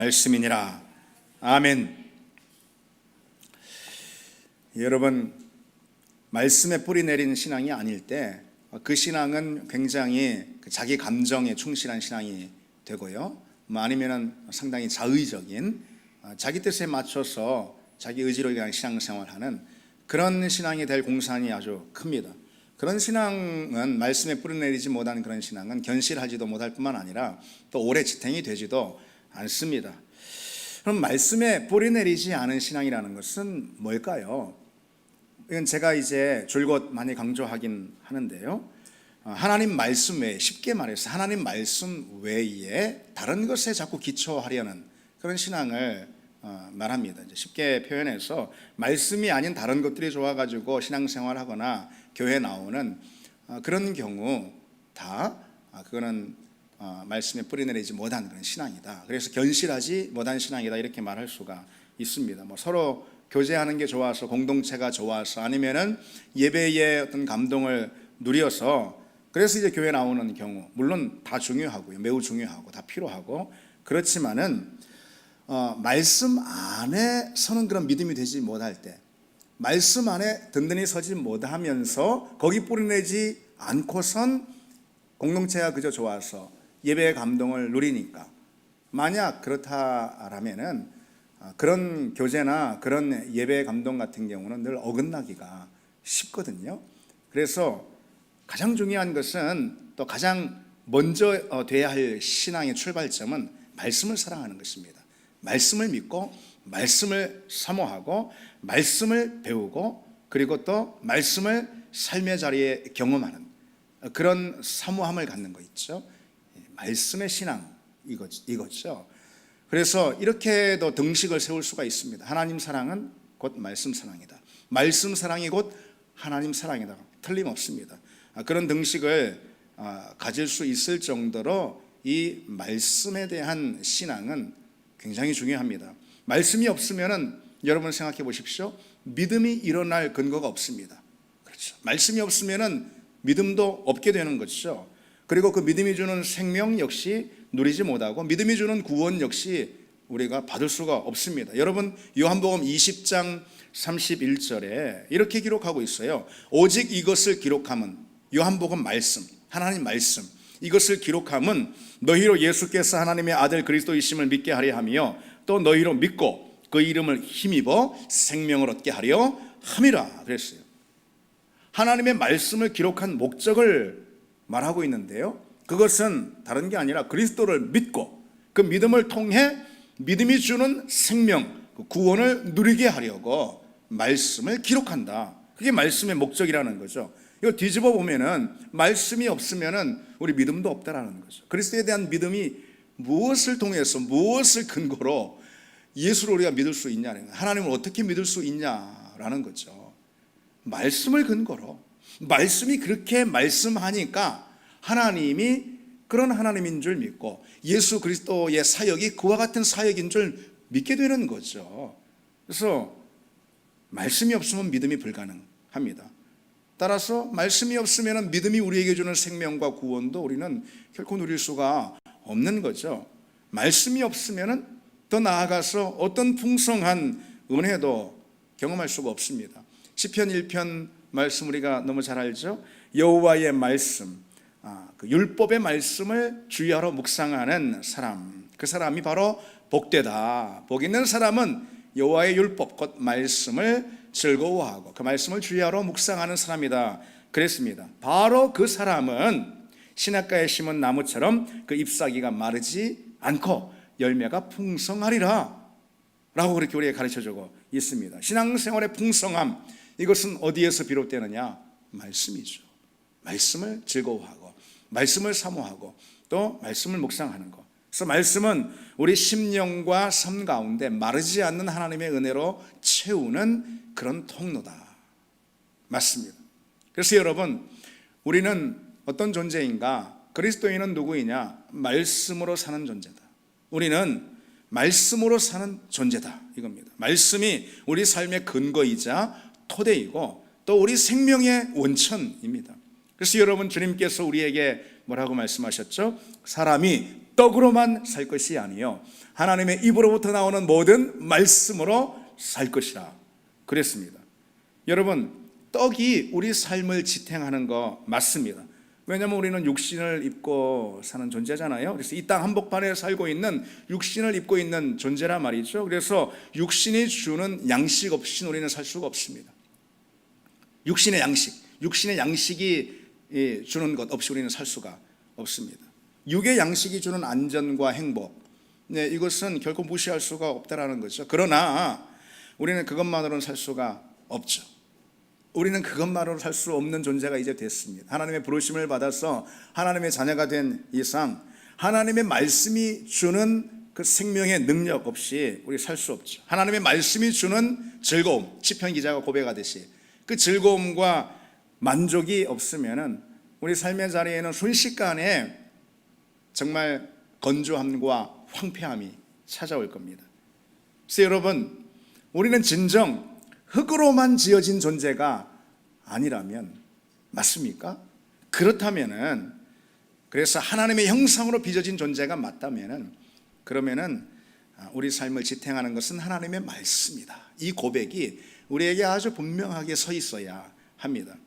말씀이니라. 아멘. 여러분, 말씀에 뿌리 내린 신앙이 아닐 때 그 신앙은 굉장히 자기 감정에 충실한 신앙이 되고요, 아니면은 상당히 자의적인, 자기 뜻에 맞춰서 자기 의지로 그냥 신앙생활하는 그런 신앙이 될 공산이 아주 큽니다. 그런 신앙은, 말씀에 뿌리 내리지 못한 그런 신앙은 견실하지도 못할 뿐만 아니라 또 오래 지탱이 되지도 않습니다. 그럼 말씀에 뿌리 내리지 않은 신앙이라는 것은 뭘까요? 이건 제가 이제 줄곧 많이 강조하긴 하는데요, 하나님 말씀 외에, 쉽게 말해서 하나님 말씀 외에 다른 것에 자꾸 기초하려는 그런 신앙을 말합니다. 이제 쉽게 표현해서 말씀이 아닌 다른 것들이 좋아가지고 신앙생활하거나 교회 나오는 그런 경우 다 그거는 말씀에 뿌리 내리지 못한 그런 신앙이다. 그래서 견실하지 못한 신앙이다, 이렇게 말할 수가 있습니다. 뭐 서로 교제하는 게 좋아서, 공동체가 좋아서, 아니면은 예배의 어떤 감동을 누려서 그래서 이제 교회 나오는 경우, 물론 다 중요하고요, 매우 중요하고 다 필요하고, 그렇지만은 말씀 안에 서는 그런 믿음이 되지 못할 때, 말씀 안에 든든히 서지 못하면서 거기 뿌리내지 않고선 공동체가 그저 좋아서 예배의 감동을 누리니까, 만약 그렇다라면은 그런 교제나 그런 예배의 감동 같은 경우는 늘 어긋나기가 쉽거든요. 그래서 가장 중요한 것은, 또 가장 먼저 돼야 할 신앙의 출발점은 말씀을 사랑하는 것입니다. 말씀을 믿고, 말씀을 사모하고, 말씀을 배우고, 그리고 또 말씀을 삶의 자리에 경험하는 그런 사모함을 갖는 거 있죠. 말씀의 신앙, 이거죠. 그래서 이렇게도 등식을 세울 수가 있습니다. 하나님 사랑은 곧 말씀 사랑이다. 말씀 사랑이 곧 하나님 사랑이다. 틀림없습니다. 그런 등식을 가질 수 있을 정도로 이 말씀에 대한 신앙은 굉장히 중요합니다. 말씀이 없으면은, 여러분 생각해 보십시오, 믿음이 일어날 근거가 없습니다. 그렇죠. 말씀이 없으면은 믿음도 없게 되는 것이죠. 그리고 그 믿음이 주는 생명 역시 누리지 못하고, 믿음이 주는 구원 역시 우리가 받을 수가 없습니다. 여러분, 요한복음 20장 31절에 이렇게 기록하고 있어요. 오직 이것을 기록함은, 요한복음 말씀, 하나님 말씀, 이것을 기록함은 너희로 예수께서 하나님의 아들 그리스도이심을 믿게 하려 하며, 또 너희로 믿고 그 이름을 힘입어 생명을 얻게 하려 함이라 그랬어요. 하나님의 말씀을 기록한 목적을 말하고 있는데요, 그것은 다른 게 아니라 그리스도를 믿고 그 믿음을 통해 믿음이 주는 생명, 구원을 누리게 하려고 말씀을 기록한다. 그게 말씀의 목적이라는 거죠. 이거 뒤집어 보면은 말씀이 없으면은 우리 믿음도 없다라는 거죠. 그리스도에 대한 믿음이 무엇을 통해서, 무엇을 근거로 예수를 우리가 믿을 수 있냐는 거예요. 하나님을 어떻게 믿을 수 있냐라는 거죠. 말씀을 근거로, 말씀이 그렇게 말씀하니까 하나님이 그런 하나님인 줄 믿고, 예수 그리스도의 사역이 그와 같은 사역인 줄 믿게 되는 거죠. 그래서 말씀이 없으면 믿음이 불가능합니다. 따라서 말씀이 없으면 믿음이 우리에게 주는 생명과 구원도 우리는 결코 누릴 수가 없는 거죠. 말씀이 없으면 더 나아가서 어떤 풍성한 은혜도 경험할 수가 없습니다. 시편 1편 말씀 우리가 너무 잘 알죠. 여호와의 말씀, 그 율법의 말씀을 주야로 묵상하는 사람, 그 사람이 바로 복되다. 복 있는 사람은 여호와의 율법 곧 말씀을 즐거워하고 그 말씀을 주야로 묵상하는 사람이다 그랬습니다. 바로 그 사람은 시냇가에 심은 나무처럼 그 잎사귀가 마르지 않고 열매가 풍성하리라 라고 그렇게 우리에게 가르쳐주고 있습니다. 신앙생활의 풍성함, 이것은 어디에서 비롯되느냐? 말씀이죠. 말씀을 즐거워하고 말씀을 사모하고 또 말씀을 묵상하는 것. 그래서 말씀은 우리 심령과 삶 가운데 마르지 않는 하나님의 은혜로 채우는 그런 통로다. 맞습니다. 그래서 여러분, 우리는 어떤 존재인가? 그리스도인은 누구이냐? 말씀으로 사는 존재다. 우리는 말씀으로 사는 존재다, 이겁니다. 말씀이 우리 삶의 근거이자 토대이고 또 우리 생명의 원천입니다. 그래서 여러분, 주님께서 우리에게 뭐라고 말씀하셨죠? 사람이 떡으로만 살 것이 아니요 하나님의 입으로부터 나오는 모든 말씀으로 살 것이라 그랬습니다. 여러분, 떡이 우리 삶을 지탱하는 거 맞습니다. 왜냐하면 우리는 육신을 입고 사는 존재잖아요. 그래서 이 땅 한복판에 살고 있는 육신을 입고 있는 존재란 말이죠. 그래서 육신이 주는 양식 없이는 우리는 살 수가 없습니다. 육신의 양식이 주는 것 없이 우리는 살 수가 없습니다. 육의 양식이 주는 안전과 행복, 이것은 결코 무시할 수가 없다라는 거죠. 그러나 우리는 그것만으로는 살 수가 없죠. 우리는 그것만으로 살 수 없는 존재가 이제 됐습니다. 하나님의 부르심을 받아서 하나님의 자녀가 된 이상 하나님의 말씀이 주는 그 생명의 능력 없이 우리 살 수 없죠. 하나님의 말씀이 주는 즐거움, 시편 기자가 고백하듯이 그 즐거움과 만족이 없으면은 우리 삶의 자리에는 순식간에 정말 건조함과 황폐함이 찾아올 겁니다. 그래서 여러분, 우리는 진정 흙으로만 지어진 존재가 아니라면 맞습니까? 그렇다면은, 그래서 하나님의 형상으로 빚어진 존재가 맞다면은, 그러면은 우리 삶을 지탱하는 것은 하나님의 말씀이다. 이 고백이 우리에게 아주 분명하게 서 있어야 합니다.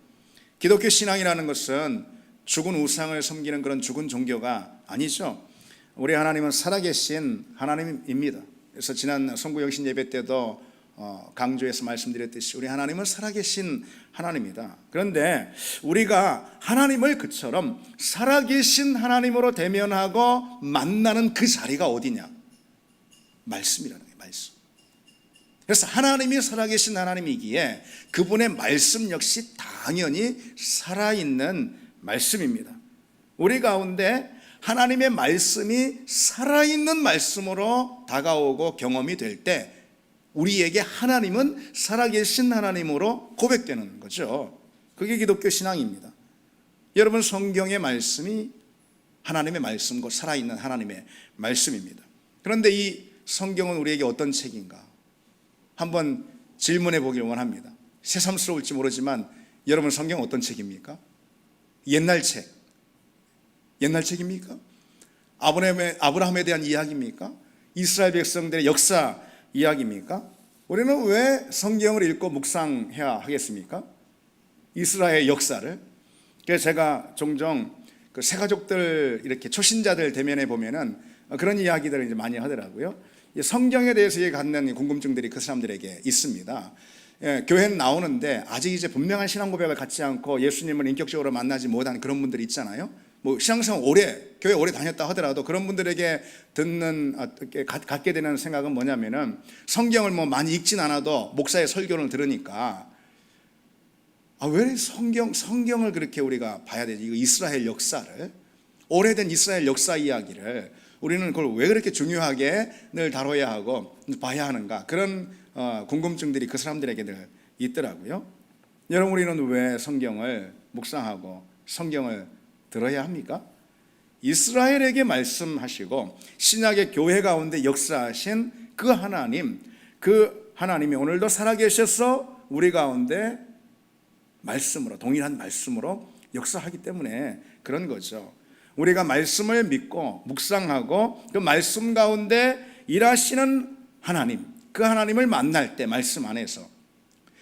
기독교 신앙이라는 것은 죽은 우상을 섬기는 그런 죽은 종교가 아니죠. 우리 하나님은 살아계신 하나님입니다. 그래서 지난 성구영신 예배 때도 강조해서 말씀드렸듯이 우리 하나님은 살아계신 하나님이다. 그런데 우리가 하나님을 그처럼 살아계신 하나님으로 대면하고 만나는 그 자리가 어디냐? 말씀이라는 거예요. 말씀. 그래서 하나님이 살아계신 하나님이기에 그분의 말씀 역시 당연히 살아있는 말씀입니다. 우리 가운데 하나님의 말씀이 살아있는 말씀으로 다가오고 경험이 될 때 우리에게 하나님은 살아계신 하나님으로 고백되는 거죠. 그게 기독교 신앙입니다. 여러분, 성경의 말씀이 하나님의 말씀과 살아있는 하나님의 말씀입니다. 그런데 이 성경은 우리에게 어떤 책인가? 한번 질문해 보길 원합니다. 새삼스러울지 모르지만 여러분, 성경 어떤 책입니까? 옛날 책입니까? 아브라함에 대한 이야기입니까? 이스라엘 백성들의 역사 이야기입니까? 우리는 왜 성경을 읽고 묵상해야 하겠습니까? 이스라엘 역사를. 그래서 제가 종종 그 새가족들 이렇게 초신자들 대면에 보면은 그런 이야기들을 이제 많이 하더라고요. 성경에 대해서 갖는 궁금증들이 그 사람들에게 있습니다. 교회는 나오는데 아직 이제 분명한 신앙 고백을 갖지 않고 예수님을 인격적으로 만나지 못한 그런 분들이 있잖아요. 뭐 신앙생활 교회 오래 다녔다 하더라도 그런 분들에게 갖게 되는 생각은 뭐냐면은 성경을 뭐 많이 읽진 않아도 목사의 설교를 들으니까 왜 성경을 그렇게 우리가 봐야 되지? 이거 이스라엘 역사를, 오래된 이스라엘 역사 이야기를 우리는 그걸 왜 그렇게 중요하게 늘 다뤄야 하고 봐야 하는가? 그런 궁금증들이 그 사람들에게 늘 있더라고요. 여러분, 우리는 왜 성경을 묵상하고 성경을 들어야 합니까? 이스라엘에게 말씀하시고 신약의 교회 가운데 역사하신 그 하나님이 오늘도 살아계셔서 우리 가운데 말씀으로, 동일한 말씀으로 역사하기 때문에 그런 거죠. 우리가 말씀을 믿고 묵상하고 그 말씀 가운데 일하시는 하나님, 그 하나님을 만날 때 말씀 안에서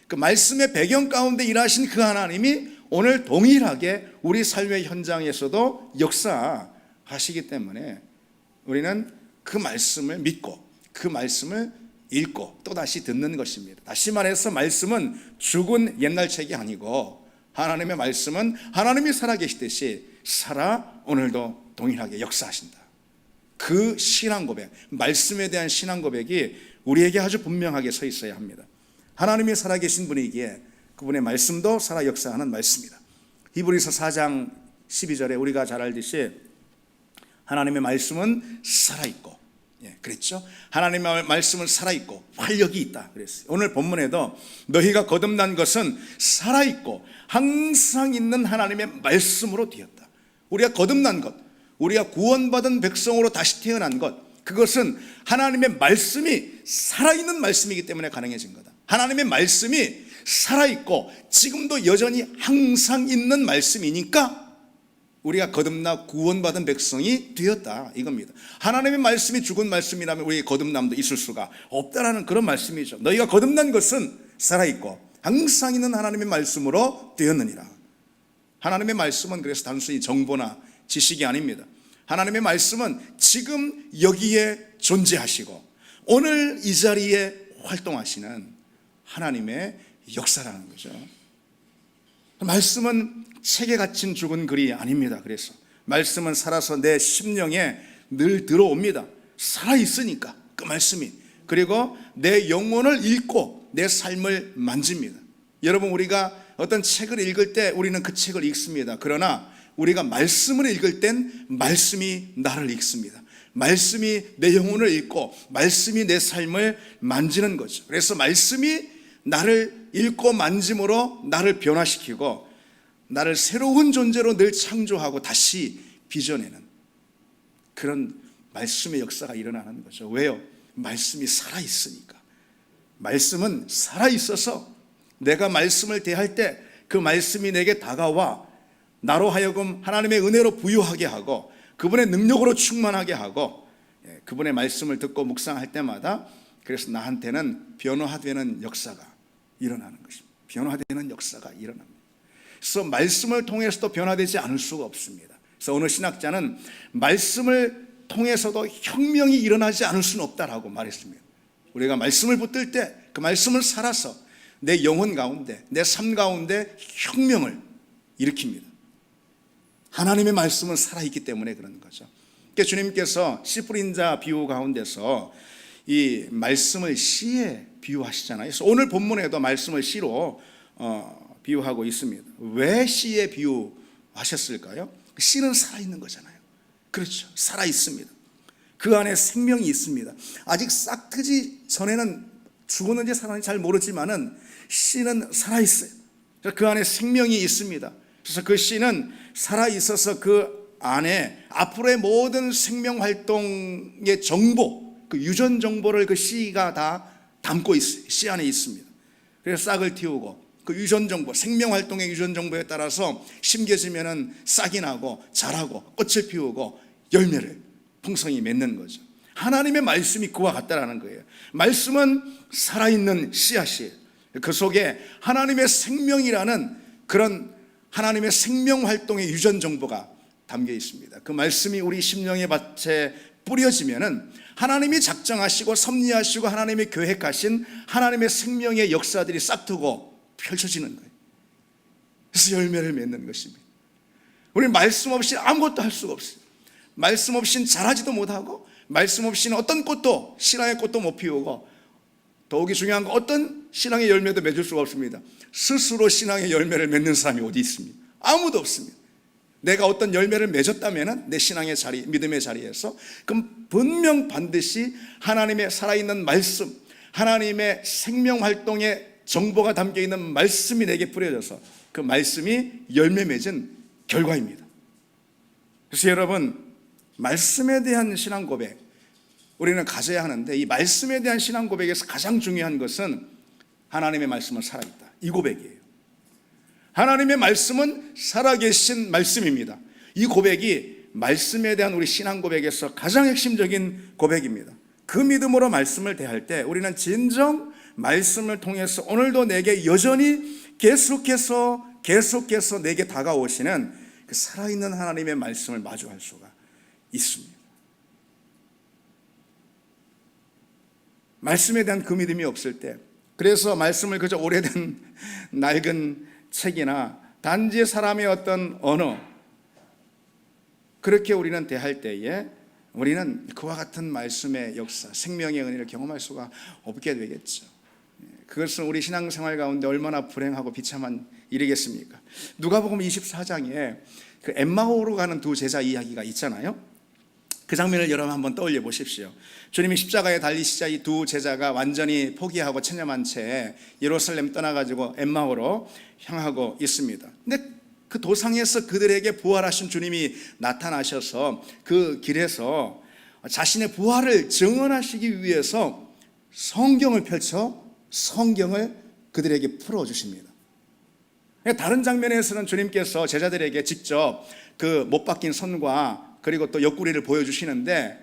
그 말씀의 배경 가운데 일하신 그 하나님이 오늘 동일하게 우리 삶의 현장에서도 역사하시기 때문에 우리는 그 말씀을 믿고 그 말씀을 읽고 또다시 듣는 것입니다. 다시 말해서 말씀은 죽은 옛날 책이 아니고 하나님의 말씀은 하나님이 살아계시듯이 살아 오늘도 동일하게 역사하신다. 그 신앙 고백, 말씀에 대한 신앙 고백이 우리에게 아주 분명하게 서 있어야 합니다. 하나님이 살아계신 분이기에 그분의 말씀도 살아 역사하는 말씀이다. 히브리서 4장 12절에 우리가 잘 알듯이 하나님의 말씀은 살아있고, 그랬죠? 하나님의 말씀은 살아있고 활력이 있다 그랬어요. 오늘 본문에도 너희가 거듭난 것은 살아있고 항상 있는 하나님의 말씀으로 되었다. 우리가 거듭난 것, 우리가 구원받은 백성으로 다시 태어난 것, 그것은 하나님의 말씀이 살아있는 말씀이기 때문에 가능해진 거다. 하나님의 말씀이 살아있고 지금도 여전히 항상 있는 말씀이니까 우리가 거듭나 구원받은 백성이 되었다 이겁니다. 하나님의 말씀이 죽은 말씀이라면 우리의 거듭남도 있을 수가 없다라는 그런 말씀이죠. 너희가 거듭난 것은 살아있고 항상 있는 하나님의 말씀으로 되었느니라. 하나님의 말씀은 그래서 단순히 정보나 지식이 아닙니다. 하나님의 말씀은 지금 여기에 존재하시고 오늘 이 자리에 활동하시는 하나님의 역사라는 거죠. 말씀은 책에 갇힌 죽은 글이 아닙니다. 그래서 말씀은 살아서 내 심령에 늘 들어옵니다. 살아있으니까 그 말씀이. 그리고 내 영혼을 읽고 내 삶을 만집니다. 여러분, 우리가 어떤 책을 읽을 때 우리는 그 책을 읽습니다. 그러나 우리가 말씀을 읽을 땐 말씀이 나를 읽습니다. 말씀이 내 영혼을 읽고 말씀이 내 삶을 만지는 거죠. 그래서 말씀이 나를 읽고 만짐으로 나를 변화시키고 나를 새로운 존재로 늘 창조하고 다시 빚어내는 그런 말씀의 역사가 일어나는 거죠. 왜요? 말씀이 살아있으니까. 말씀은 살아있어서 내가 말씀을 대할 때 그 말씀이 내게 다가와 나로 하여금 하나님의 은혜로 부유하게 하고 그분의 능력으로 충만하게 하고 그분의 말씀을 듣고 묵상할 때마다 그래서 나한테는 변화되는 역사가 일어나는 것입니다. 변화되는 역사가 일어납니다. 그래서 말씀을 통해서도 변화되지 않을 수가 없습니다. 그래서 어느 신학자는 말씀을 통해서도 혁명이 일어나지 않을 수는 없다라고 말했습니다. 우리가 말씀을 붙들 때 그 말씀을 살아서 내 영혼 가운데 내 삶 가운데 혁명을 일으킵니다. 하나님의 말씀은 살아있기 때문에 그런 거죠. 그러니까 주님께서 씨 뿌린 자 비유 가운데서 이 말씀을 씨에 비유하시잖아요. 그래서 오늘 본문에도 말씀을 씨로 비유하고 있습니다. 왜 씨에 비유하셨을까요? 씨는 살아있는 거잖아요. 그렇죠. 살아있습니다. 그 안에 생명이 있습니다. 아직 싹 트지 전에는 죽었는지 살았는지 잘 모르지만은 씨는 살아있어요. 그 안에 생명이 있습니다. 그래서 그 씨는 살아있어서 그 안에 앞으로의 모든 생명 활동의 정보, 그 유전 정보를 그 씨가 다 담고 있어요. 씨 안에 있습니다. 그래서 싹을 틔우고 그 유전 정보, 생명 활동의 유전 정보에 따라서 심겨지면은 싹이 나고 자라고 꽃을 피우고 열매를 풍성히 맺는 거죠. 하나님의 말씀이 그와 같다라는 거예요. 말씀은 살아있는 씨앗이에요. 그 속에 하나님의 생명이라는 그런 하나님의 생명 활동의 유전 정보가 담겨 있습니다. 그 말씀이 우리 심령의 밭에 뿌려지면은 하나님이 작정하시고 섭리하시고 하나님이 계획하신 하나님의 생명의 역사들이 싹트고 펼쳐지는 거예요. 그래서 열매를 맺는 것입니다. 우리는 말씀 없이 아무것도 할 수가 없어요. 말씀 없이는 자라지도 못하고 말씀 없이는 어떤 꽃도 신앙의 꽃도 못 피우고 더욱이 중요한 건 어떤 신앙의 열매도 맺을 수가 없습니다. 스스로 신앙의 열매를 맺는 사람이 어디 있습니까? 아무도 없습니다. 내가 어떤 열매를 맺었다면 내 신앙의 자리, 믿음의 자리에서 그럼 분명 반드시 하나님의 살아있는 말씀, 하나님의 생명 활동의 정보가 담겨있는 말씀이 내게 뿌려져서 그 말씀이 열매 맺은 결과입니다. 그래서 여러분, 말씀에 대한 신앙 고백 우리는 가져야 하는데 이 말씀에 대한 신앙 고백에서 가장 중요한 것은 하나님의 말씀은 살아있다, 이 고백이에요. 하나님의 말씀은 살아계신 말씀입니다. 이 고백이 말씀에 대한 우리 신앙 고백에서 가장 핵심적인 고백입니다. 그 믿음으로 말씀을 대할 때 우리는 진정 말씀을 통해서 오늘도 내게 여전히 계속해서 내게 다가오시는 그 살아있는 하나님의 말씀을 마주할 수가 있습니다. 말씀에 대한 그 믿음이 없을 때, 그래서 말씀을 그저 오래된 낡은 책이나 단지 사람의 어떤 언어 그렇게 우리는 대할 때에 우리는 그와 같은 말씀의 역사, 생명의 은혜를 경험할 수가 없게 되겠죠. 그것은 우리 신앙생활 가운데 얼마나 불행하고 비참한 일이겠습니까? 누가복음 24장에 그 엠마오로 가는 두 제자 이야기가 있잖아요. 그 장면을 여러분 한번 떠올려 보십시오. 주님이 십자가에 달리시자 이 두 제자가 완전히 포기하고 체념한 채 예루살렘 떠나가지고 엠마오로 향하고 있습니다. 근데 그 도상에서 그들에게 부활하신 주님이 나타나셔서 그 길에서 자신의 부활을 증언하시기 위해서 성경을 펼쳐 성경을 그들에게 풀어주십니다. 다른 장면에서는 주님께서 제자들에게 직접 그 못 박힌 손과 그리고 또 옆구리를 보여주시는데,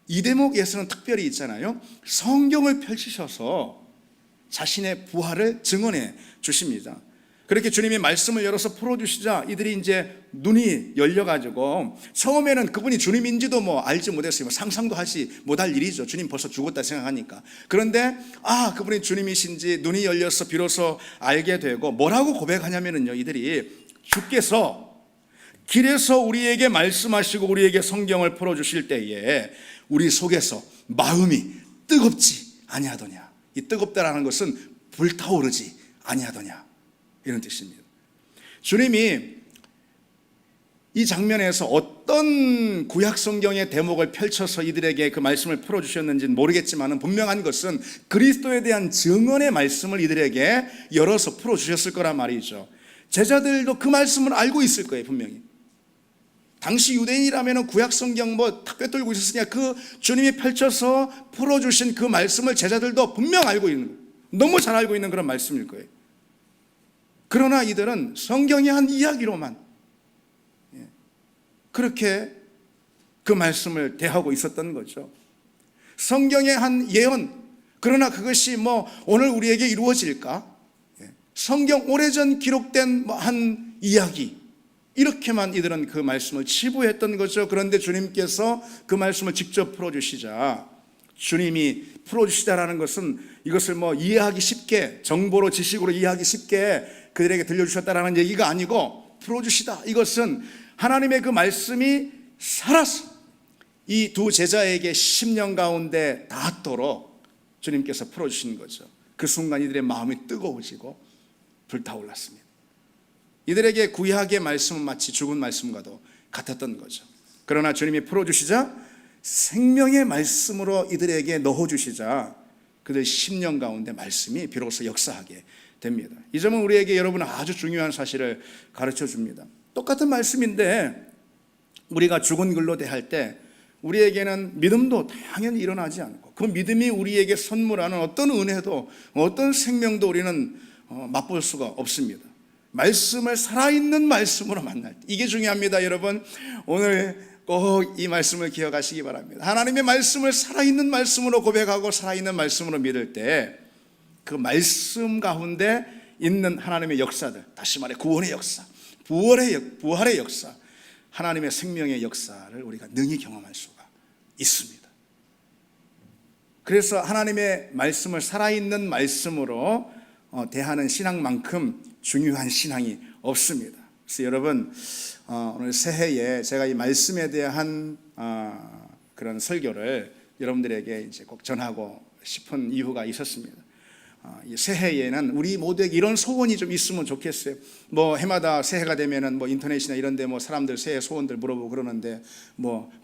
이 대목에서는 특별히 있잖아요. 성경을 펼치셔서 자신의 부활을 증언해 주십니다. 그렇게 주님이 말씀을 열어서 풀어주시자 이들이 이제 눈이 열려가지고, 처음에는 그분이 주님인지도 알지 못했어요. 상상도 하지 못할 일이죠. 주님 벌써 죽었다 생각하니까. 그런데 그분이 주님이신지 눈이 열려서 비로소 알게 되고, 뭐라고 고백하냐면요, 이들이 주께서 길에서 우리에게 말씀하시고 우리에게 성경을 풀어주실 때에 우리 속에서 마음이 뜨겁지 아니하더냐. 이 뜨겁다라는 것은 불타오르지 아니하더냐, 이런 뜻입니다. 주님이 이 장면에서 어떤 구약 성경의 대목을 펼쳐서 이들에게 그 말씀을 풀어주셨는지는 모르겠지만, 분명한 것은 그리스도에 대한 증언의 말씀을 이들에게 열어서 풀어주셨을 거란 말이죠. 제자들도 그 말씀을 알고 있을 거예요, 분명히. 당시 유대인이라면 구약 성경 다 꿰뚫고 있었으니까 그 주님이 펼쳐서 풀어주신 그 말씀을 제자들도 분명 알고 있는 거예요. 너무 잘 알고 있는 그런 말씀일 거예요. 그러나 이들은 성경의 한 이야기로만 그렇게 그 말씀을 대하고 있었던 거죠. 성경의 한 예언, 그러나 그것이 오늘 우리에게 이루어질까? 성경 오래전 기록된 한 이야기, 이렇게만 이들은 그 말씀을 치부했던 거죠. 그런데 주님께서 그 말씀을 직접 풀어주시자, 주님이 풀어주시다라는 것은 이것을 이해하기 쉽게, 정보로 지식으로 이해하기 쉽게 그들에게 들려주셨다라는 얘기가 아니고, 풀어주시다, 이것은 하나님의 그 말씀이 살아서 이 두 제자에게 10년 가운데 닿도록 주님께서 풀어주신 거죠. 그 순간 이들의 마음이 뜨거워지고 불타올랐습니다. 이들에게 구약의 말씀은 마치 죽은 말씀과도 같았던 거죠. 그러나 주님이 풀어주시자, 생명의 말씀으로 이들에게 넣어주시자, 그들 10년 가운데 말씀이 비로소 역사하게 됩니다. 이 점은 우리에게, 여러분, 아주 중요한 사실을 가르쳐 줍니다. 똑같은 말씀인데 우리가 죽은 글로 대할 때 우리에게는 믿음도 당연히 일어나지 않고, 그 믿음이 우리에게 선물하는 어떤 은혜도, 어떤 생명도 우리는 맛볼 수가 없습니다. 말씀을 살아있는 말씀으로 만날 때, 이게 중요합니다. 여러분, 오늘 꼭 이 말씀을 기억하시기 바랍니다. 하나님의 말씀을 살아있는 말씀으로 고백하고 살아있는 말씀으로 믿을 때, 그 말씀 가운데 있는 하나님의 역사들, 다시 말해 구원의 역사, 부활의 역사, 하나님의 생명의 역사를 우리가 능히 경험할 수가 있습니다. 그래서 하나님의 말씀을 살아있는 말씀으로 대하는 신앙만큼 중요한 신앙이 없습니다. 그래서 여러분, 오늘 새해에 제가 이 말씀에 대한 그런 설교를 여러분들에게 이제 꼭 전하고 싶은 이유가 있었습니다. 이 새해에는 우리 모두에게 이런 소원이 좀 있으면 좋겠어요. 해마다 새해가 되면은 인터넷이나 이런데 사람들 새해 소원들 물어보고 그러는데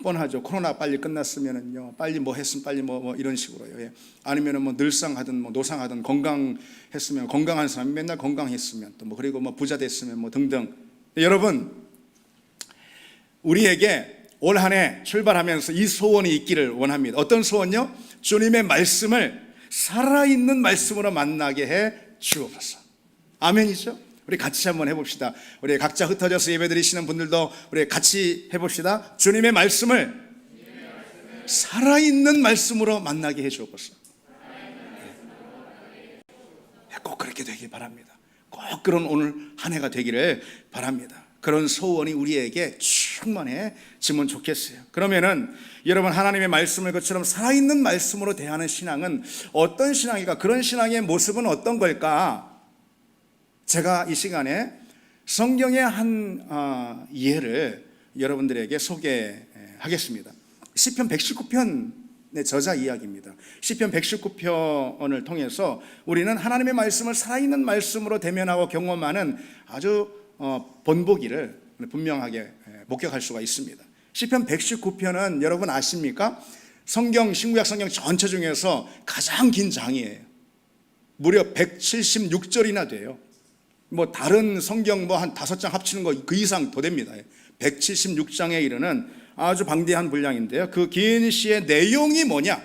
뻔하죠. 코로나 빨리 끝났으면은요, 빨리 했으면 빨리 이런 식으로요. 예. 아니면은 늘상 하든 노상 하든 건강했으면, 건강한 사람이 맨날 건강했으면, 또 그리고 부자 됐으면 등등. 여러분, 우리에게 올 한 해 출발하면서 이 소원이 있기를 원합니다. 어떤 소원요? 주님의 말씀을 살아있는 말씀으로 만나게 해 주옵소서. 아멘이죠? 우리 같이 한번 해봅시다. 우리 각자 흩어져서 예배드리시는 분들도 우리 같이 해봅시다. 주님의 말씀을 살아있는 말씀으로 만나게 해 주옵소서. 꼭 그렇게 되길 바랍니다. 꼭 그런 오늘 한 해가 되기를 바랍니다. 그런 소원이 우리에게 충만해지면 좋겠어요. 그러면은 여러분, 하나님의 말씀을 그처럼 살아있는 말씀으로 대하는 신앙은 어떤 신앙일까? 그런 신앙의 모습은 어떤 걸까? 제가 이 시간에 성경의 한 예를 여러분들에게 소개하겠습니다. 시편 119편의 저자 이야기입니다. 시편 119편을 통해서 우리는 하나님의 말씀을 살아있는 말씀으로 대면하고 경험하는 아주 본보기를 분명하게 목격할 수가 있습니다. 시편 119편은 여러분 아십니까? 신구약 성경 전체 중에서 가장 긴 장이에요. 무려 176절이나 돼요. 다른 성경 한 5장 합치는 거 그 이상 더 됩니다. 176장에 이르는 아주 방대한 분량인데요. 그 긴 시의 내용이 뭐냐?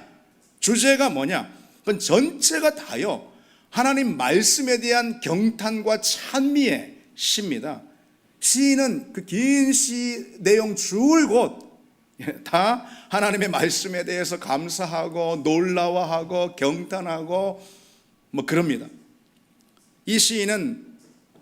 주제가 뭐냐? 그건 전체가 다요, 하나님 말씀에 대한 경탄과 찬미의 시입니다. 시인은 그 긴 시 내용 줄곧 다 하나님의 말씀에 대해서 감사하고 놀라워하고 경탄하고 뭐 그럽니다. 이 시인은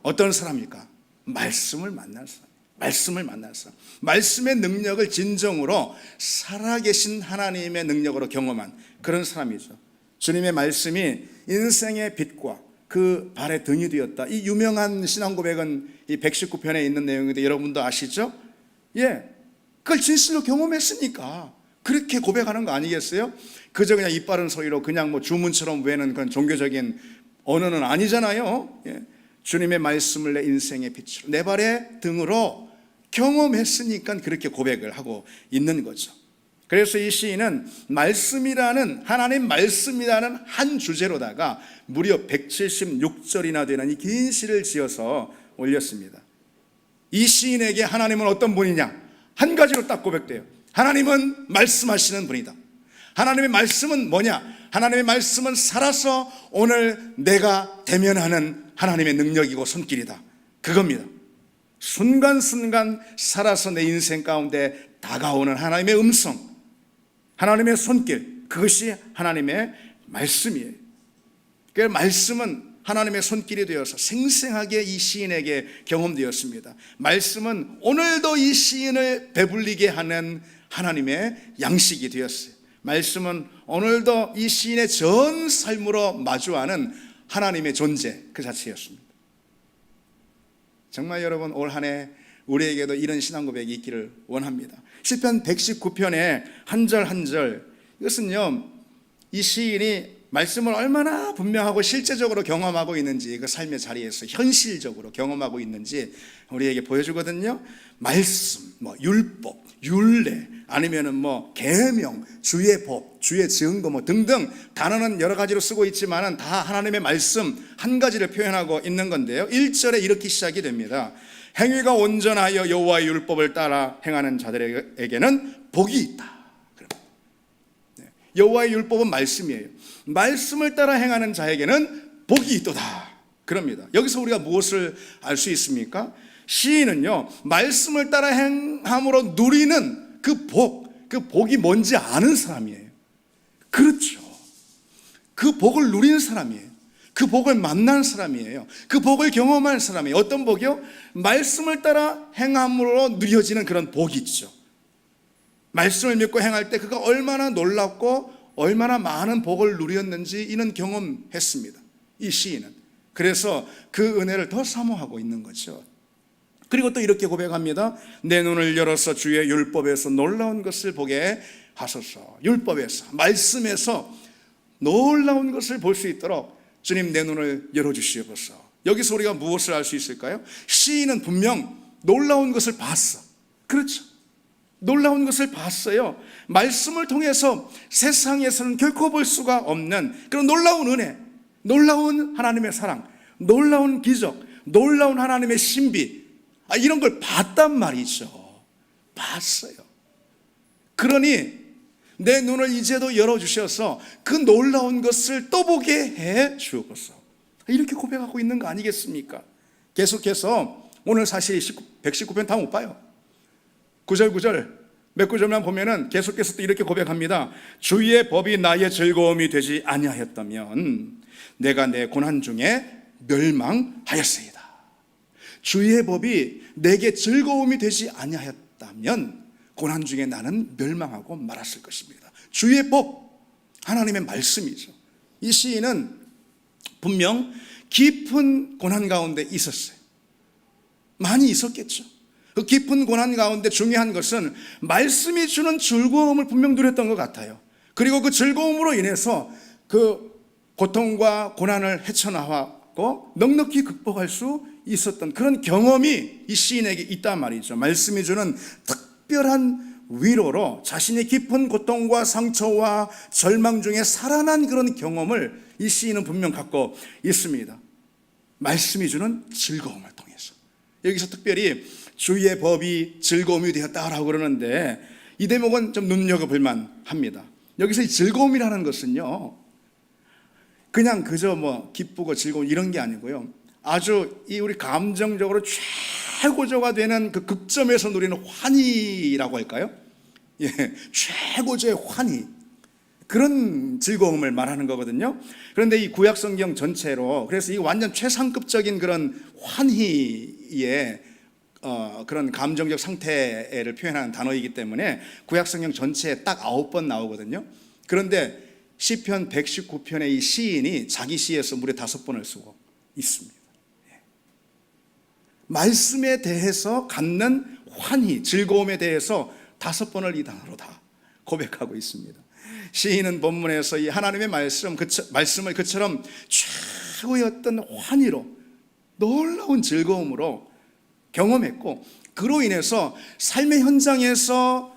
어떤 사람일까? 말씀을 만난 사람. 말씀을 만난 사람. 말씀의 능력을 진정으로 살아계신 하나님의 능력으로 경험한 그런 사람이죠. 주님의 말씀이 인생의 빛과 그 발의 등이 되었다. 이 유명한 신앙 고백은 이 119편에 있는 내용인데 여러분도 아시죠? 예, 그걸 진실로 경험했으니까 그렇게 고백하는 거 아니겠어요? 그저 그냥 입 바른 소리로 그냥 뭐 주문처럼 외는 그런 종교적인 언어는 아니잖아요. 예, 주님의 말씀을 내 인생의 빛으로 내 발의 등으로 경험했으니까 그렇게 고백을 하고 있는 거죠. 그래서 이 시인은 말씀이라는, 하나님 말씀이라는 한 주제로다가 무려 176절이나 되는 이 긴 시를 지어서 올렸습니다. 이 시인에게 하나님은 어떤 분이냐? 한 가지로 딱 고백돼요. 하나님은 말씀하시는 분이다. 하나님의 말씀은 뭐냐? 하나님의 말씀은 살아서 오늘 내가 대면하는 하나님의 능력이고 손길이다. 그겁니다. 순간순간 살아서 내 인생 가운데 다가오는 하나님의 음성, 하나님의 손길, 그것이 하나님의 말씀이에요. 그 말씀은 하나님의 손길이 되어서 생생하게 이 시인에게 경험되었습니다. 말씀은 오늘도 이 시인을 배불리게 하는 하나님의 양식이 되었어요. 말씀은 오늘도 이 시인의 전 삶으로 마주하는 하나님의 존재 그 자체였습니다. 정말 여러분 올 한 해 우리에게도 이런 신앙 고백이 있기를 원합니다. 시편 119편의 한 절 한 절, 이것은요 이 시인이 말씀을 얼마나 분명하고 실제적으로 경험하고 있는지, 그 삶의 자리에서 현실적으로 경험하고 있는지 우리에게 보여주거든요. 말씀, 뭐 율법, 율례, 아니면은 뭐 계명, 주의 법, 주의 증거 뭐 등등 단어는 여러 가지로 쓰고 있지만은 다 하나님의 말씀 한 가지를 표현하고 있는 건데요. 1절에 이렇게 시작이 됩니다. 행위가 온전하여 여호와의 율법을 따라 행하는 자들에게는 복이 있다. 여호와의 율법은 말씀이에요. 말씀을 따라 행하는 자에게는 복이 있도다. 그럽니다. 여기서 우리가 무엇을 알 수 있습니까? 시인은요 말씀을 따라 행함으로 누리는 그 복이 뭔지 아는 사람이에요. 그렇죠. 그 복을 누리는 사람이에요. 그 복을 만난 사람이에요. 그 복을 경험한 사람이에요. 어떤 복이요? 말씀을 따라 행함으로 누려지는 그런 복이 있죠. 말씀을 믿고 행할 때 그가 얼마나 놀랍고 얼마나 많은 복을 누렸는지 이는 경험했습니다. 이 시인은. 그래서 그 은혜를 더 사모하고 있는 거죠. 그리고 또 이렇게 고백합니다. 내 눈을 열어서 주의 율법에서 놀라운 것을 보게 하소서. 율법에서, 말씀에서 놀라운 것을 볼 수 있도록 주님 내 눈을 열어주시옵소서. 여기서 우리가 무엇을 알 수 있을까요? 시인은 분명 놀라운 것을 봤어. 그렇죠. 놀라운 것을 봤어요. 말씀을 통해서 세상에서는 결코 볼 수가 없는 그런 놀라운 은혜, 놀라운 하나님의 사랑, 놀라운 기적, 놀라운 하나님의 신비, 이런 걸 봤단 말이죠. 봤어요. 그러니 내 눈을 이제도 열어주셔서 그 놀라운 것을 또 보게 해 주옵소서. 이렇게 고백하고 있는 거 아니겠습니까? 계속해서 오늘 사실 119편 다 못 봐요. 9절 몇 구절만 보면은 계속해서 또 이렇게 고백합니다. 주의 법이 나의 즐거움이 되지 아니하였다면 내가 내 고난 중에 멸망하였으리다. 주의 법이 내게 즐거움이 되지 아니하였다면 고난 중에 나는 멸망하고 말았을 것입니다. 주의 법, 하나님의 말씀이죠. 이 시인은 분명 깊은 고난 가운데 있었어요. 많이 있었겠죠. 그 깊은 고난 가운데 중요한 것은 말씀이 주는 즐거움을 분명 누렸던 것 같아요. 그리고 그 즐거움으로 인해서 그 고통과 고난을 헤쳐나왔고 넉넉히 극복할 수 있었던 그런 경험이 이 시인에게 있단 말이죠. 말씀이 주는 특별한 위로로 자신의 깊은 고통과 상처와 절망 중에 살아난 그런 경험을 이 시인은 분명 갖고 있습니다. 말씀이 주는 즐거움을 통해서. 여기서 특별히 주의 법이 즐거움이 되었다라고 그러는데 이 대목은 좀 눈여겨볼 만합니다. 여기서 이 즐거움이라는 것은요, 그냥 그저 뭐 기쁘고 즐거운 이런 게 아니고요. 아주 이 우리 감정적으로 최고조가 되는 그 극점에서 누리는 환희라고 할까요? 예, 최고조의 환희, 그런 즐거움을 말하는 거거든요. 그런데 이 구약 성경 전체로, 그래서 이 완전 최상급적인 그런 환희의 그런 감정적 상태를 표현하는 단어이기 때문에 구약 성경 전체에 딱 9번 나오거든요. 그런데 시편 119편의 이 시인이 자기 시에서 무려 5번을 쓰고 있습니다. 말씀에 대해서 갖는 환희, 즐거움에 대해서 5번을 이 단어로 다 고백하고 있습니다. 시인은 본문에서 이 하나님의 말씀을 그처럼 최고의 어떤 환희로, 놀라운 즐거움으로 경험했고, 그로 인해서 삶의 현장에서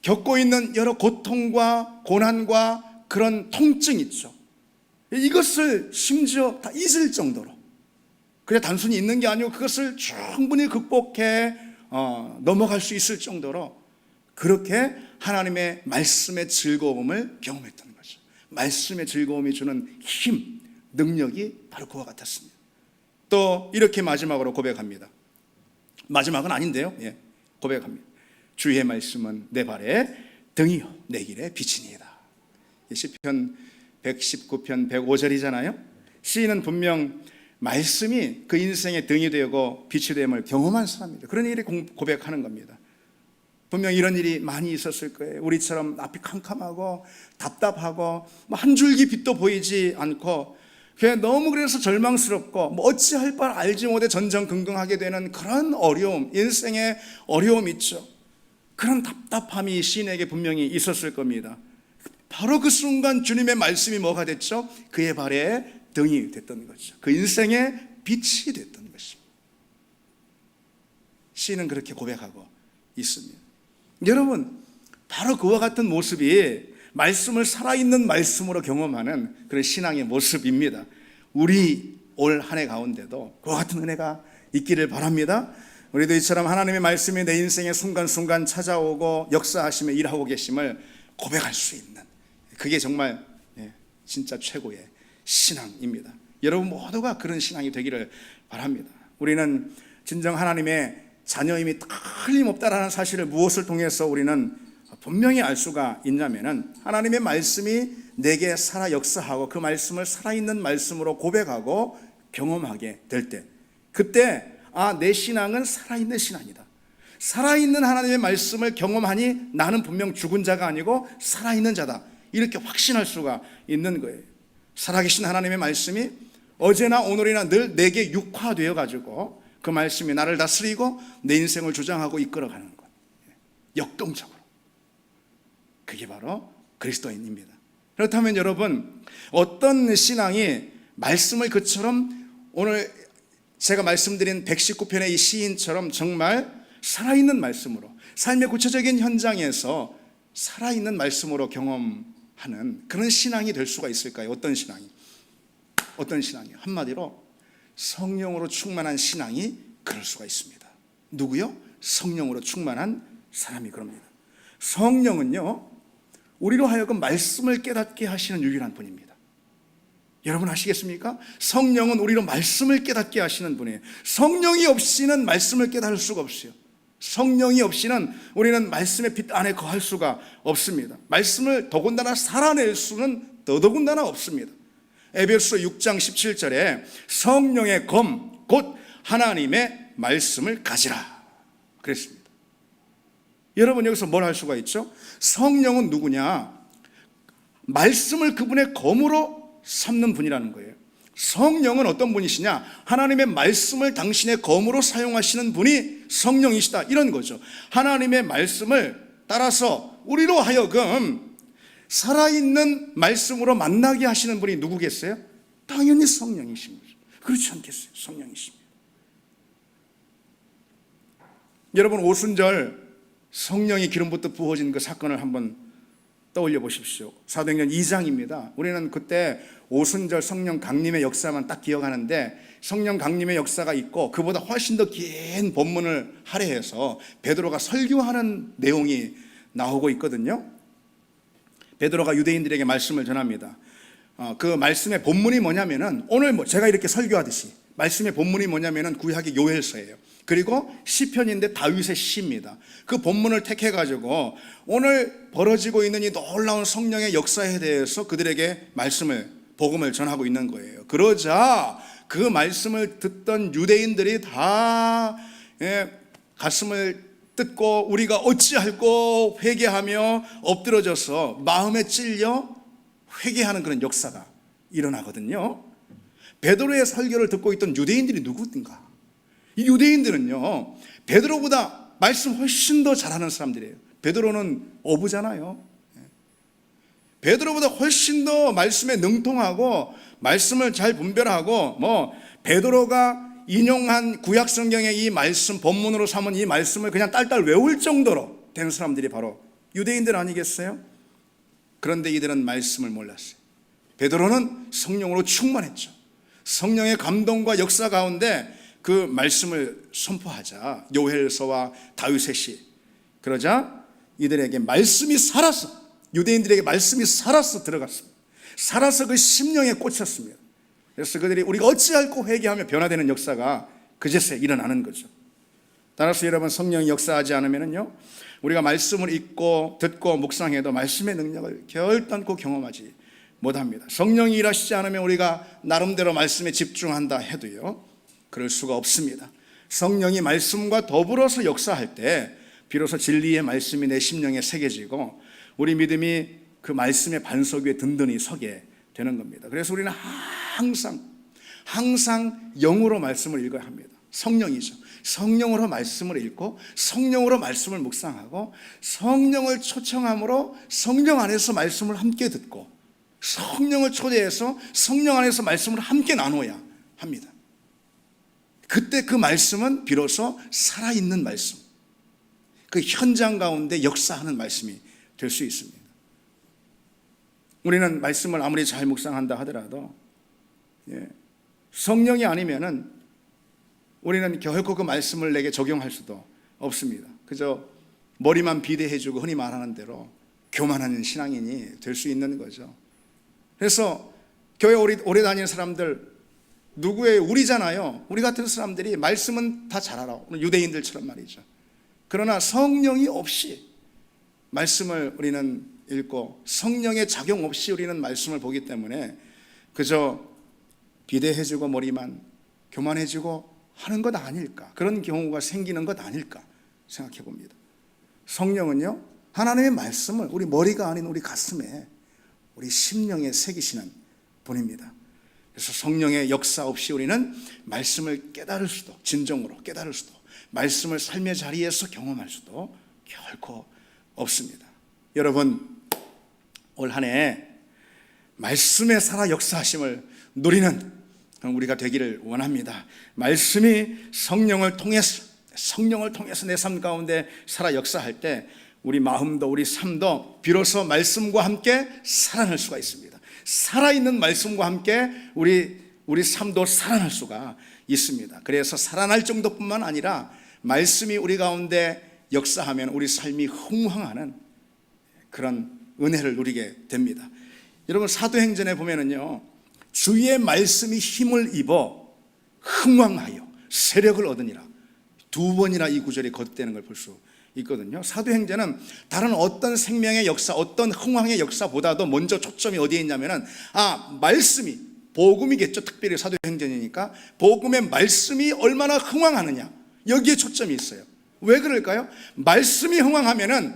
겪고 있는 여러 고통과 고난과 그런 통증 있죠. 이것을 심지어 다 잊을 정도로, 그냥 단순히 있는 게 아니고 그것을 충분히 극복해 넘어갈 수 있을 정도로 그렇게 하나님의 말씀의 즐거움을 경험했던 거죠. 말씀의 즐거움이 주는 힘, 능력이 바로 그와 같았습니다. 또 이렇게 마지막으로 고백합니다. 마지막은 아닌데요, 고백합니다. 주의 말씀은 내 발에 등이요 내 길에 빛이니이다. 시편 119편 105절이잖아요. 시인은 분명 말씀이 그 인생의 등이 되고 빛이 됨을 경험한 사람입니다. 그런 일이 고백하는 겁니다. 분명 이런 일이 많이 있었을 거예요. 우리처럼 앞이 캄캄하고 답답하고 한 줄기 빛도 보이지 않고 그냥 너무 그래서 절망스럽고 어찌할 바를 알지 못해 전전긍긍하게 되는 그런 어려움, 인생의 어려움 있죠. 그런 답답함이 시인에게 분명히 있었을 겁니다. 바로 그 순간 주님의 말씀이 뭐가 됐죠? 그의 발에 등이 됐던 거죠. 그 인생의 빛이 됐던 것입니다. 시인은 그렇게 고백하고 있습니다. 여러분, 바로 그와 같은 모습이 말씀을 살아있는 말씀으로 경험하는 그런 신앙의 모습입니다. 우리 올 한 해 가운데도 그와 같은 은혜가 있기를 바랍니다. 우리도 이처럼 하나님의 말씀이 내 인생의 순간순간 찾아오고 역사하시며 일하고 계심을 고백할 수 있는, 그게 정말 진짜 최고의 신앙입니다. 여러분 모두가 그런 신앙이 되기를 바랍니다. 우리는 진정 하나님의 자녀임이 틀림없다라는 사실을 무엇을 통해서 우리는 분명히 알 수가 있냐면은 하나님의 말씀이 내게 살아 역사하고 그 말씀을 살아있는 말씀으로 고백하고 경험하게 될 때, 그때 내 신앙은 살아있는 신앙이다. 살아있는 하나님의 말씀을 경험하니 나는 분명 죽은 자가 아니고 살아있는 자다. 이렇게 확신할 수가 있는 거예요. 살아계신 하나님의 말씀이 어제나 오늘이나 늘 내게 육화되어 가지고 그 말씀이 나를 다스리고 내 인생을 조장하고 이끌어가는 것, 역동적으로. 그게 바로 그리스도인입니다. 그렇다면 여러분, 어떤 신앙이 말씀을 그처럼 오늘 제가 말씀드린 119편의 이 시인처럼 정말 살아있는 말씀으로, 삶의 구체적인 현장에서 살아있는 말씀으로 경험하는 그런 신앙이 될 수가 있을까요? 어떤 신앙이? 한마디로 성령으로 충만한 신앙이 그럴 수가 있습니다. 누구요? 성령으로 충만한 사람이 그럽니다. 성령은요, 우리로 하여금 말씀을 깨닫게 하시는 유일한 분입니다. 여러분 아시겠습니까? 성령은 우리로 말씀을 깨닫게 하시는 분이에요. 성령이 없이는 말씀을 깨달을 수가 없어요. 성령이 없이는 우리는 말씀의 빛 안에 거할 수가 없습니다. 말씀을 더군다나 살아낼 수는 더더군다나 없습니다. 에베소 6장 17절에 성령의 검, 곧 하나님의 말씀을 가지라 그랬습니다. 여러분 여기서 뭘 할 수가 있죠? 성령은 누구냐? 말씀을 그분의 검으로 삼는 분이라는 거예요. 성령은 어떤 분이시냐? 하나님의 말씀을 당신의 검으로 사용하시는 분이 성령이시다, 이런 거죠. 하나님의 말씀을 따라서 우리로 하여금 살아있는 말씀으로 만나게 하시는 분이 누구겠어요? 당연히 성령이신 거죠. 그렇지 않겠어요? 성령이십니다. 여러분 오순절 성령이 기름부터 부어진 그 사건을 한번 떠올려 보십시오. 사도행전 2장입니다. 우리는 그때 오순절 성령 강림의 역사만 딱 기억하는데, 성령 강림의 역사가 있고 그보다 훨씬 더 긴 본문을 할애해서 베드로가 설교하는 내용이 나오고 있거든요. 베드로가 유대인들에게 말씀을 전합니다. 그 말씀의 본문이 뭐냐면은 오늘 제가 이렇게 설교하듯이 말씀의 본문이 뭐냐면은 구약의 요엘서예요. 그리고 시편인데 다윗의 시입니다. 그 본문을 택해 가지고 오늘 벌어지고 있는 이 놀라운 성령의 역사에 대해서 그들에게 복음을 전하고 있는 거예요. 그러자 그 말씀을 듣던 유대인들이 다 가슴을 뜯고 우리가 어찌할꼬 회개하며 엎드러져서 마음에 찔려 회개하는 그런 역사가 일어나거든요. 베드로의 설교를 듣고 있던 유대인들이 누구든가? 이 유대인들은요, 베드로보다 말씀 훨씬 더 잘하는 사람들이에요. 베드로는 어부잖아요. 베드로보다 훨씬 더 말씀에 능통하고 말씀을 잘 분별하고 베드로가 인용한 구약 성경의 이 말씀 본문으로 삼은 이 말씀을 그냥 딸딸 외울 정도로 된 사람들이 바로 유대인들 아니겠어요? 그런데 이들은 말씀을 몰랐어요. 베드로는 성령으로 충만했죠. 성령의 감동과 역사 가운데 그 말씀을 선포하자 요엘서와 다윗의 시, 그러자 이들에게 말씀이 살아서, 유대인들에게 말씀이 살아서 들어갔습니다. 살아서 그 심령에 꽂혔습니다. 그래서 그들이 우리가 어찌할꼬 회개하며 변화되는 역사가 그제서야 일어나는 거죠. 따라서 여러분, 성령이 역사하지 않으면요, 우리가 말씀을 읽고 듣고 묵상해도 말씀의 능력을 결단코 경험하지 못합니다. 성령이 일하시지 않으면 우리가 나름대로 말씀에 집중한다 해도요, 그럴 수가 없습니다. 성령이 말씀과 더불어서 역사할 때 비로소 진리의 말씀이 내 심령에 새겨지고 우리 믿음이 그 말씀의 반석 위에 든든히 서게 되는 겁니다. 그래서 우리는 항상 영으로 말씀을 읽어야 합니다. 성령이죠. 성령으로 말씀을 읽고 성령으로 말씀을 묵상하고 성령을 초청함으로 성령 안에서 말씀을 함께 듣고 성령을 초대해서 성령 안에서 말씀을 함께 나눠야 합니다. 그때 그 말씀은 비로소 살아있는 말씀, 그 현장 가운데 역사하는 말씀이 될 수 있습니다. 우리는 말씀을 아무리 잘 묵상한다 하더라도 성령이 아니면은 우리는 결코 그 말씀을 내게 적용할 수도 없습니다. 그저 머리만 비대해주고 흔히 말하는 대로 교만한 신앙인이 될 수 있는 거죠. 그래서 교회 오래 다니는 사람들 우리잖아요. 우리 같은 사람들이 말씀은 다 잘 알아. 유대인들처럼 말이죠. 그러나 성령이 없이 말씀을 우리는 읽고 성령의 작용 없이 우리는 말씀을 보기 때문에 그저 비대해지고 머리만 교만해지고 하는 것 아닐까, 그런 경우가 생기는 것 아닐까 생각해 봅니다. 성령은요, 하나님의 말씀을 우리 머리가 아닌 우리 가슴에, 우리 심령에 새기시는 분입니다. 그래서 성령의 역사 없이 우리는 말씀을 깨달을 수도, 진정으로 깨달을 수도, 말씀을 삶의 자리에서 경험할 수도 결코 없습니다. 여러분, 올 한 해 말씀의 살아 역사하심을 누리는 우리가 되기를 원합니다. 말씀이 성령을 통해서 내 삶 가운데 살아 역사할 때 우리 마음도 우리 삶도 비로소 말씀과 함께 살아날 수가 있습니다. 살아있는 말씀과 함께 우리 삶도 살아날 수가 있습니다. 그래서 살아날 정도뿐만 아니라 말씀이 우리 가운데 역사하면 우리 삶이 흥황하는 그런 은혜를 누리게 됩니다. 여러분, 사도행전에 보면은요, 주의 말씀이 힘을 입어 흥왕하여 세력을 얻으니라, 2번이나 이 구절이 거듭되는 걸 볼 수 있거든요. 사도행전은 다른 어떤 생명의 역사, 어떤 흥왕의 역사보다도 먼저 초점이 어디에 있냐면은 말씀이, 복음이겠죠. 특별히 사도행전이니까 복음의 말씀이 얼마나 흥왕하느냐, 여기에 초점이 있어요. 왜 그럴까요? 말씀이 흥왕하면은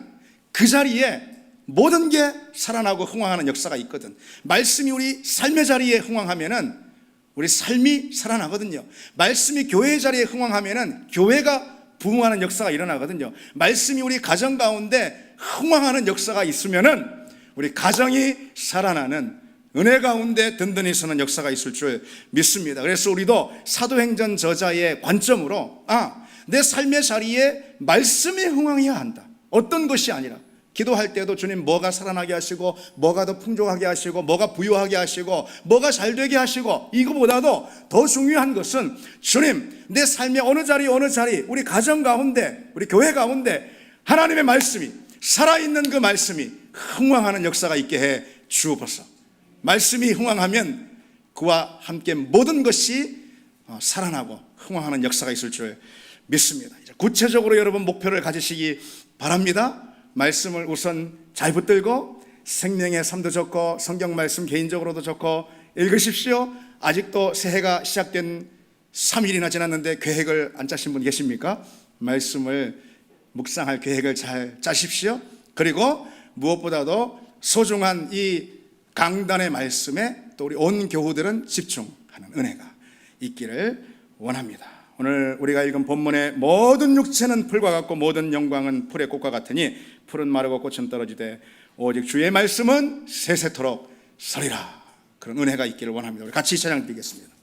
그 자리에 모든 게 살아나고 흥왕하는 역사가 있거든. 말씀이 우리 삶의 자리에 흥왕하면은 우리 삶이 살아나거든요. 말씀이 교회의 자리에 흥왕하면은 교회가 부흥하는 역사가 일어나거든요. 말씀이 우리 가정 가운데 흥왕하는 역사가 있으면은 우리 가정이 살아나는, 은혜 가운데 든든히 서는 역사가 있을 줄 믿습니다. 그래서 우리도 사도행전 저자의 관점으로 내 삶의 자리에 말씀이 흥왕해야 한다. 어떤 것이 아니라 기도할 때도 주님 뭐가 살아나게 하시고 뭐가 더 풍족하게 하시고 뭐가 부유하게 하시고 뭐가 잘되게 하시고, 이거보다도 더 중요한 것은 주님 내 삶의 어느 자리 우리 가정 가운데 우리 교회 가운데 하나님의 말씀이, 살아있는 그 말씀이 흥왕하는 역사가 있게 해 주옵소서. 말씀이 흥왕하면 그와 함께 모든 것이 살아나고 흥왕하는 역사가 있을 줄 믿습니다. 이제 구체적으로 여러분 목표를 가지시기 바랍니다. 말씀을 우선 잘 붙들고 생명의 삶도 적고 성경 말씀 개인적으로도 적고 읽으십시오. 아직도 새해가 시작된 3일이나 지났는데 계획을 안 짜신 분 계십니까? 말씀을 묵상할 계획을 잘 짜십시오. 그리고 무엇보다도 소중한 이 강단의 말씀에 또 우리 온 교우들은 집중하는 은혜가 있기를 원합니다. 오늘 우리가 읽은 본문의 모든 육체는 풀과 같고 모든 영광은 풀의 꽃과 같으니 풀은 마르고 꽃은 떨어지되 오직 주의 말씀은 세세토록 서리라. 그런 은혜가 있기를 원합니다. 우리 같이 찬양 드리겠습니다.